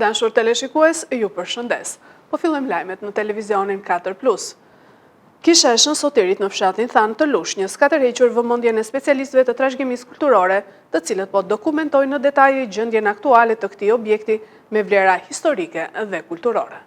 dashur teleshikues, ju përshëndes. Po fillojmë lajmet në televizionin 4+. Kisheshën Sotirit në fshatin Than të Lushnjës ka tërhequr vëmendjen e specialistëve të trashëgimisë kulturore, të cilët po dokumentojnë në detaje gjendjen aktuale të këtij objekti me vlera historike dhe kulturore.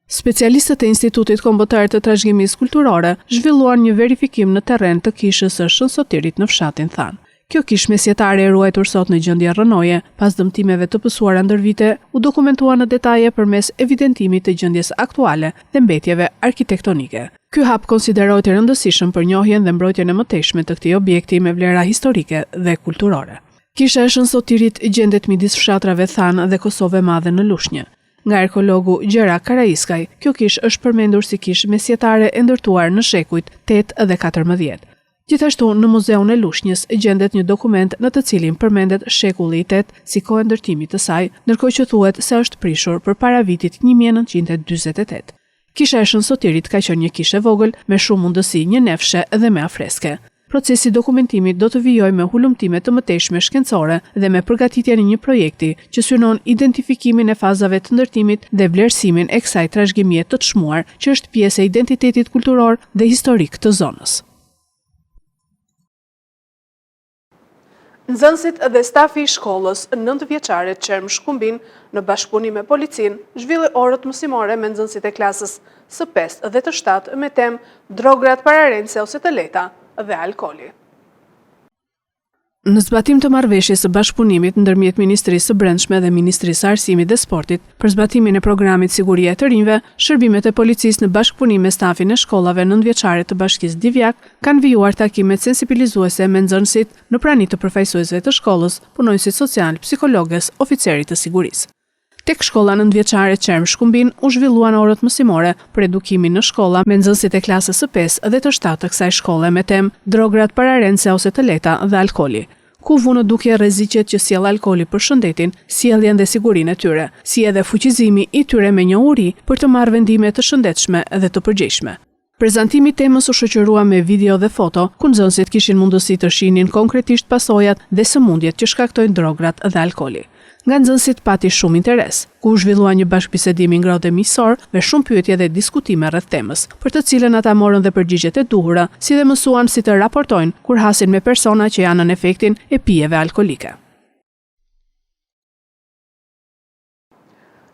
Specialistët e Institutit Kombëtar të Trashëgimisë Kulturore zhvilluan një verifikim në terren të kishës së Shën Sotirit në fshatin Than. Kjo kishë mesjetare e ruajtur sot në gjendje rrënoje, pas dëmtimeve të pësuara ndër vite, u dokumentua në detaje përmes evidentimit të gjendjes aktuale dhe mbetjeve arkitektonike. Ky hap konsiderohet i rëndësishëm për njohjen dhe mbrojtjen e mëtejshme të këtij objekti me vlera historike dhe kulturore. Kisha e Shën Sotirit gjendet midis fshatrave Than dhe Kosovë e Madhe në Lushnjë. Nga arkeologu Gjera Karaiskaj, kjo kishë është përmendur si kishë mesjetare e ndërtuar në shekujt 8 dhe 14. Gjithashtu, në Muzeun e Lushnjës gjendet një dokument në të cilin përmendet shekulli i 8 si kohë ndërtimit të saj, ndërkohë që thuhet se është prishur përpara vitit 1948. Kisha e Shën Sotirit ka qenë një kishë e vogël me shumë mundësi një nefshe dhe me afreske. Procesi dokumentimit do të vijojë me hulumtime të mëtejshme shkencore dhe me përgatitjen e një projekti që synon identifikimin e fazave të ndërtimit dhe vlerësimin e kësaj trashëgimie të çmuar, që është pjesë e identitetit kulturor dhe historik të zonës. Nxënësit dhe stafi i shkollës 9-vjeçare Qerm Shkumbin në bashkëpunim me policinë zhvilli orët mësimore me nxënësit e klasës së 5 dhe të 7 me temë drograt pararendse ose të lehta dhe alkooli. Në zbatim të marrëveshjes së bashkëpunimit ndërmjet Ministrisë së Brendshme dhe Ministrisë së Arsimit dhe Sportit për zbatimin e programit Siguria e të rinjve, shërbimet e policisë në bashkëpunim me stafin e shkollave 9-vjeçare të Bashkisë Divjak kanë vijuar takimet sensibilizuese me nxënësit në prani të përfaqësuesve të shkollës, punonjësit social, psikologës, oficerit të sigurisë. Tek shkolla 9-vjeçare Qerm Shkumbin u zhvilluan orët mësimore për edukimin në shkolla me nxënësit e klasës së 5 dhe të 7 të kësaj shkolle me temë drograt pararendse ose të lehta dhe alkooli, ku vu në dukje rreziqet që sjell alkooli për shëndetin, sjelljen dhe sigurinë e tyre, si edhe fuqizimi i tyre me njohuri për të marrë vendime të shëndetshme dhe të përgjegjshme. Prezantimi i temës u shoqërua me video dhe foto, ku nxënësit kishin mundësi të shihnin konkretisht pasojat dhe sëmundjet që shkaktojnë drograt dhe alkooli. Nga nxënësit pati shumë interes, ku u zhvillua një bashkëbisedim i ngrohtë miqësor me shumë pyetje dhe diskutime rreth temës, për të cilën ata morën dhe përgjigjet e duhura, si dhe mësuan si të raportojnë kur hasin me persona që janë në efektin e pijeve alkolike.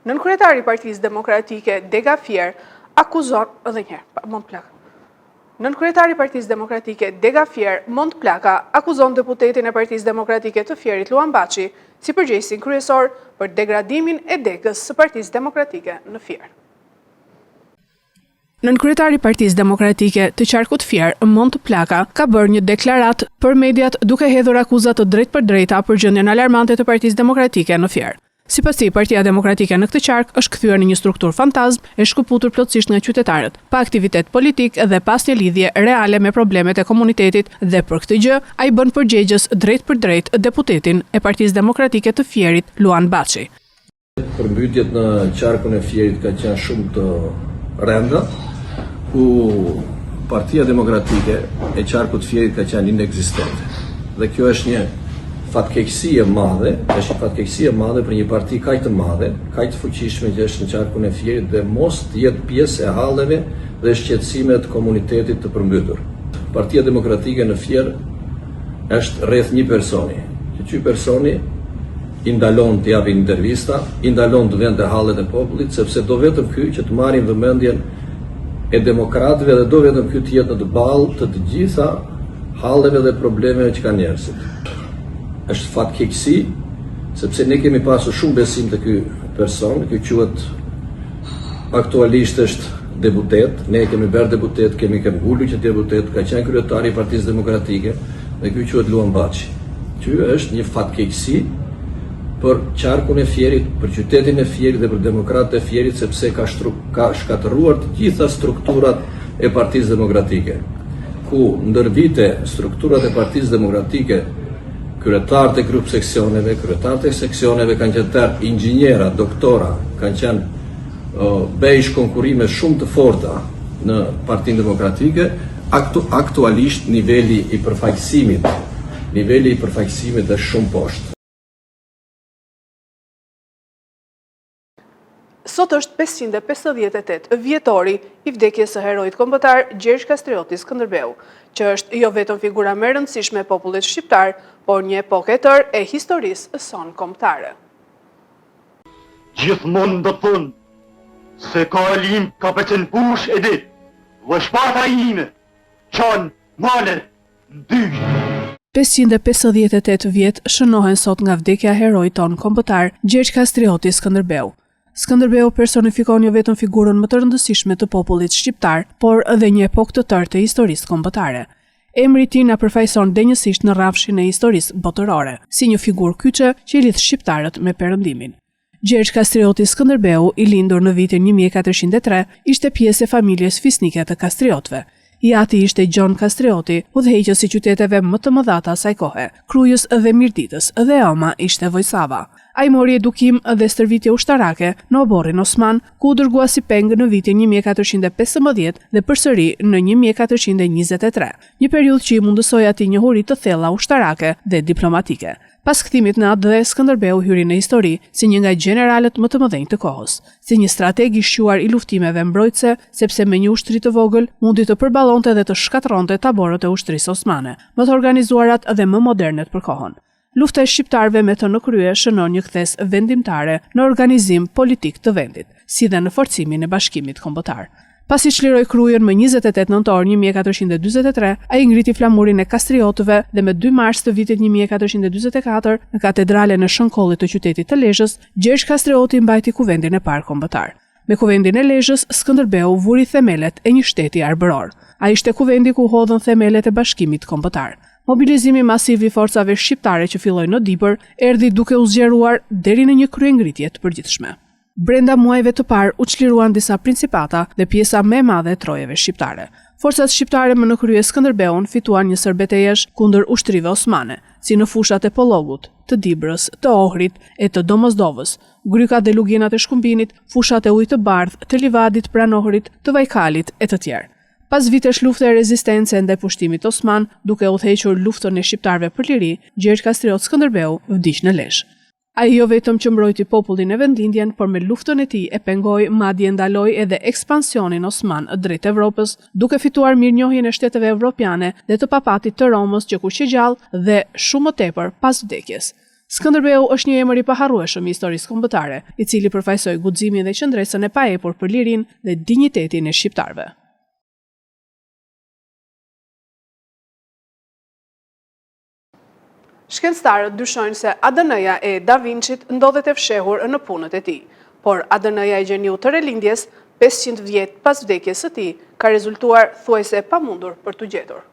Nënkryetari i Partisë Demokratike Dega Fier akuzon Nënkryetari i Partisë Demokratike Dega Fier Mont Plaka akuzon deputetin e Partisë Demokratike të Fierit Luan Baçi si përgjegjësin kryesor për degradimin e Degës së Partisë Demokratike në Fier. Nënkryetari i Partisë Demokratike të qarkut Fier, Mont Plaka, ka bërë një deklaratë për mediat duke hedhur akuza të drejtpërdrejta për gjendjen alarmante të Partisë Demokratike në Fier. Sipas tij, Partia Demokratike në këtë qark është kthyer në një strukturë fantazm e shkëputur plotësisht nga qytetarët, pa aktivitet politik dhe pas një lidhje reale me problemet e komunitetit, dhe për këtë gjë ai bën përgjegjës drejt për drejt deputetin e Partisë Demokratike të Fierit, Luan Baçi. Përmbytjet në qarkun e Fierit ka qenë shumë të rënda, ku Partia Demokratike e qarkut Fierit ka qenë inekzistente. Dhe kjo është një fatkeqësi e madhe, për një parti kaq të madhe, kaq të fuqishme që është në qarkun e Fierit dhe mos të jetë pjesë e halleve dhe shqetësimeve të komunitetit të përmbytur. Partia Demokratike në Fier është rreth një personi, që ky personi i ndalon të japë intervista, i ndalon të vende hallet e popullit, sepse do vetëm ky që të marrin vëmendjen e demokratëve dhe do vetëm ky të jetë në të ballë të gjitha halleve dhe problemeve që kanë njerëzit. Është fatkeqësi, sepse ne kemi pasur shumë besim te ky person, ky quhet aktualisht është deputet, ne kemi bërë deputet, kemi ulur që deputet, ka qenë kryetari i Partisë Demokratike dhe ky quhet Luan Baçi. Ky është një fatkeqësi për qarkun e Fierit, për qytetin e Fierit dhe për demokratët e Fierit, sepse ka shkatëruar të gjitha strukturat e Partisë Demokratike, ku ndër vite strukturat e Partisë Demokratike, kryetarët e grup seksioneve, kryetarët e seksioneve kanë qenë tërë inxhiniera, doktora, kanë qenë bejsh konkurrime shumë të forta në Partinë Demokratike. Aktualisht niveli i përfaqësimit është shumë poshtë. Sot është 558 vjetori i vdekjes së heroit kombëtar Gjergj Kastrioti Skënderbeu, që është jo vetëm figura më e rëndësishme e popullit shqiptar, por një epokë e tërë e historisë sonë kombëtare. Gjithmonë do të thonë se ka lim ka pëcen push e dit, vëshpata ime, qanë, male, dy. 558 vjet shënohen sot nga vdekja e heroit ton kombëtar Gjergj Kastrioti Skënderbeu. Skënderbeu personifikon jo vetëm figurën më të rëndësishme të popullit shqiptar, por edhe një epokë të tërë të historisë kombëtare. Emri i tij na përfaqëson denjësisht në rrafshin e historisë botërore, si një figurë kyçe që i lidh shqiptarët me perëndimin. Gjergj Kastrioti Skënderbeu, i lindur në vitin 1403, ishte pjesë e familjes fisnike të Kastriotëve. I ati ishte Gjon Kastrioti, udhëheqës i qyteteve më të mëdha të asaj kohe, Krujës dhe Mirditës, dhe ama ishte Vojsava. Ai mori edukim dhe stërvitje ushtarake në oborrin Osman, ku u dërgua si peng në vitin 1415 dhe përsëri në 1423, një periudhë që i mundësoi atij njohuri të thella ushtarake dhe diplomatike. Pas kthimit në atë, Skënderbeu hyri në histori si një nga gjeneralët më të mëdhenj të kohës, si një strateg i shquar i luftimeve mbrojtëse, sepse me një ushtri të vogël mundi të përballonte dhe të shkatërronte taborët e ushtrisë osmane, më të organizuarat dhe më modernet për kohën. Lufta e shqiptarëve me të në krye shënon një kthes vendimtare në organizim politik të vendit, si dhe në forcimin e bashkimit kombëtar. Pasi çliroi Krujën më 28 nëntor 1443, ai ngriti flamurin e Kastriotëve dhe me 2 mars të vitit 1444 në katedralen e Shënkollit të qytetit të Lezhës, Gjergj Kastrioti mbajti kuvendin e parë kombëtar. Me kuvendin e Lezhës, Skënderbeu vuri themelet e një shteti arbëror. Ai ishte kuvendi ku hodhën themelet e bashkimit kombëtar. Mobilizimi masiv i forcave shqiptare që filloi në Dibër erdhi duke u zgjeruar deri në një kryengritje të përgjithshme. Brenda muajve të parë u çliruan disa principata dhe pjesa më e madhe e trojeve shqiptare. Forcat shqiptare më në krye Skënderbeun fituan një sër betejësh kundër ushtrive osmane, si në fushat e Pollogut, të Dibrës, të Ohrit e të Domosdovës, grykat dhe luginat e Shkumbinit, fushat e Ujit të Bardh, të Livadit pranë Ohrit, të Vajkalit e të tjerë. Pas vitesh lufte e rezistence ndaj pushtimit osman, duke udhëhequr luftën e shqiptarëve për liri, Gjergj Kastrioti Skënderbeu vdiq në Lezhë. Ai jo vetëm që mbrojti popullin e vendlindjen, por me luftën e tij e pengoi, madje ndaloi edhe ekspansionin osman drejt Evropës, duke fituar mirënjohjen e shteteve evropiane dhe të papatit të Romës që kushte gjallë dhe shumë më tepër pas vdekjes. Skënderbeu është një emër i paharrueshëm i historisë kombëtare, i cili përfaqësoi guximin dhe qëndresën e paepur për lirinë dhe dinjitetin e shqiptarëve. Shkencëtarët dyshojnë se ADN-ja e Da Vinçit ndodhet e fshehur në punët e tij, por ADN-ja e gjeniu të relindjes, 500 vjet pas vdekjes së tij, ka rezultuar thuajse pamundur për t'u gjetur.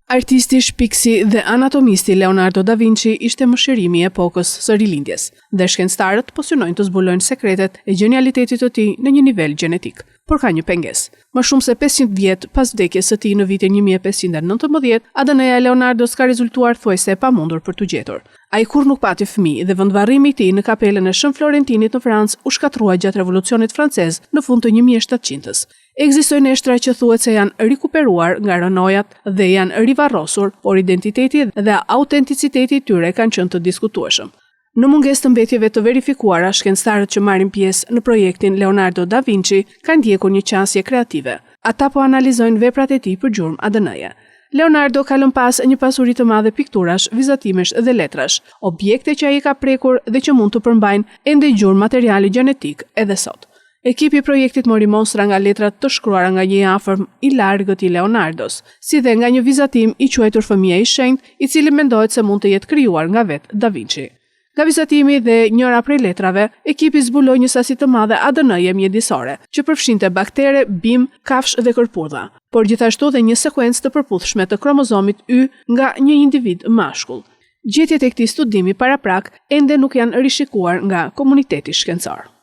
Artisti, shpikësi dhe anatomisti Leonardo da Vinci ishte mëshirimi i epokës së rilindjes, dhe shkencëtarët po synojnë të zbulojnë sekretet e genialitetit të tij në një nivel gjenetik. Por ka një pengesë. Më shumë se 500 vjet pas vdekjes së tij në vitin 1519, ADN-ja e Leonardos ka rezultuar thuajse e pamundur për t'u gjetur. Ai kur nuk pati fëmijë dhe vendvarrimi i tij në kapelën e Shën Florentinit në Francë u shkatrua gjatë revolucionit francez në fund të 1700-s. Ekzistojnë neshtra që thuhet se janë rikuperuar nga rënojat dhe janë rivarrosur, por identiteti dhe autenticiteti i tyre kanë qenë të diskutueshëm. Në mungesë të mbetjeve të verifikuara, shkencëtarët që marrin pjesë në projektin Leonardo da Vinci kanë ndjekur një qasje kreative. Ata po analizojnë veprat e tij për gjurmë ADN-je. Leonardo ka lënë pas një pasuri të madhe pikturash, vizatimesh dhe letrash, objekte që ai ka prekur dhe që mund të përmbajnë ende gjurmë materiali gjenetik edhe sot. Ekipi i projektit mori mostra nga letrat të shkruara nga një afërm i largët i Leonardos, si dhe nga një vizatim i quajtur Fëmia i Shenjtë, i cili mendohet se mund të jetë krijuar nga vetë Da Vinci. Nga vizatimi dhe njëra prej letrave, ekipi zbuloi një sasi të madhe ADN-je mjedisore, që përfshinte baktere, bim, kafsh dhe kërpudha, por gjithashtu dhe një sekuencë të përputhshme të kromozomit Y nga një individ mashkull. Gjetjet e këtij studimi paraprak ende nuk janë rishikuar nga komuniteti shkencor.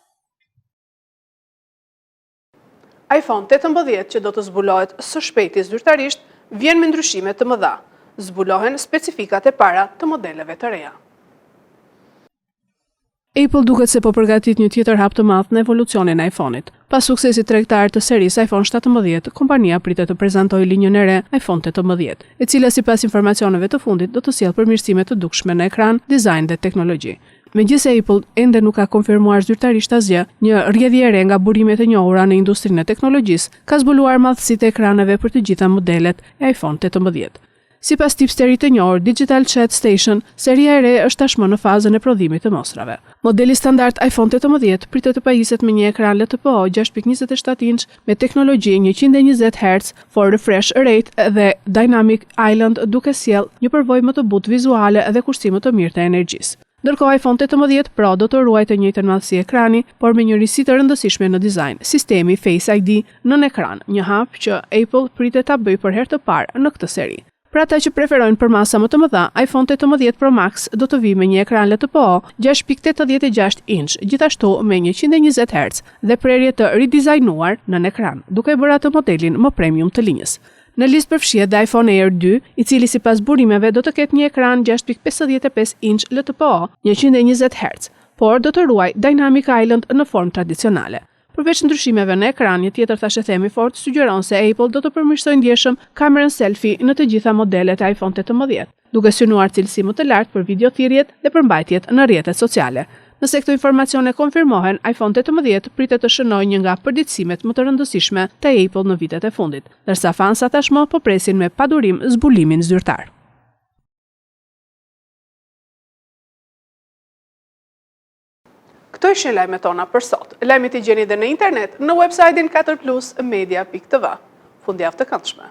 iPhone 18 që do të zbulohet së shpejti zyrtarisht vjen me ndryshime të mëdha. Zbulohen specifikat e para të modeleve të reja. Apple duket se po përgatit një tjetër hap të madh në evolucionin e iPhone-it. Pas suksesit tregtar të serisë iPhone 17, kompania pritet të prezantojë linjën e re iPhone 18, e cila sipas informacioneve të fundit do të sjellë përmirësime të dukshme në ekran, dizajn dhe teknologji. Megjithëse Apple ende nuk ka konfirmuar zyrtarisht asgjë, një rrjedhje e re nga burimet e njohura në industrinë e teknologjisë ka zbuluar madhësitë e ekraneve për të gjitha modelet e iPhone 18. Sipas tipsterit të njohur Digital Chat Station, seria e re është tashmë në fazën e prodhimit të mostrave. Modeli standard iPhone 18 pritet të pajiset me një ekran LTPO 6.27 inch me teknologji 120 Hz for refresh rate dhe Dynamic Island, duke sjell një përvojë më të butë vizuale dhe kursime të mirë të energjisë. Ndërkohë iPhone 18 Pro do të ruajë të njëjtën madhësi ekrani, por me një risi të rëndësishme në dizajn, sistemi Face ID nën ekran, një hap që Apple pritet ta bëjë për herë të parë në këtë seri. Për ata që preferojnë për masa më të mëdha, iPhone 18 Pro Max do të vijë me një ekran LTPO 6.86 inch, gjithashtu me 120 Hz dhe prerje të ridizajnuar nën ekran, duke bërë atë modelin më premium të linjës. Në listë përfshihet dhe iPhone Air 2, i cili sipas burimeve do të ketë një ekran 6.55 inch LTPO 120 Hz, por do të ruaj Dynamic Island në formë tradicionale. Përveç ndryshimeve në ekran, një tjetër thashë themi fort sugjeron se Apple do të përmirësojë ndjeshëm kamerën selfie në të gjitha modelet e iPhone 18, duke synuar cilësi më të lartë për videothirrjet dhe përmbajtjet në rrjetet sociale. Nëse këto informacione konfirmohen, iPhone 18 pritet të shënojë një nga përditësimet më të rëndësishme të Apple në vitet e fundit, ndërsa fansat tashmë po presin me padurim zbulimin zyrtar. Këto ishin lajmet tona për sot. Lajmet i gjeni dhe në internet në website-in 4plusmedia.tv. Fundjavë të këndshme.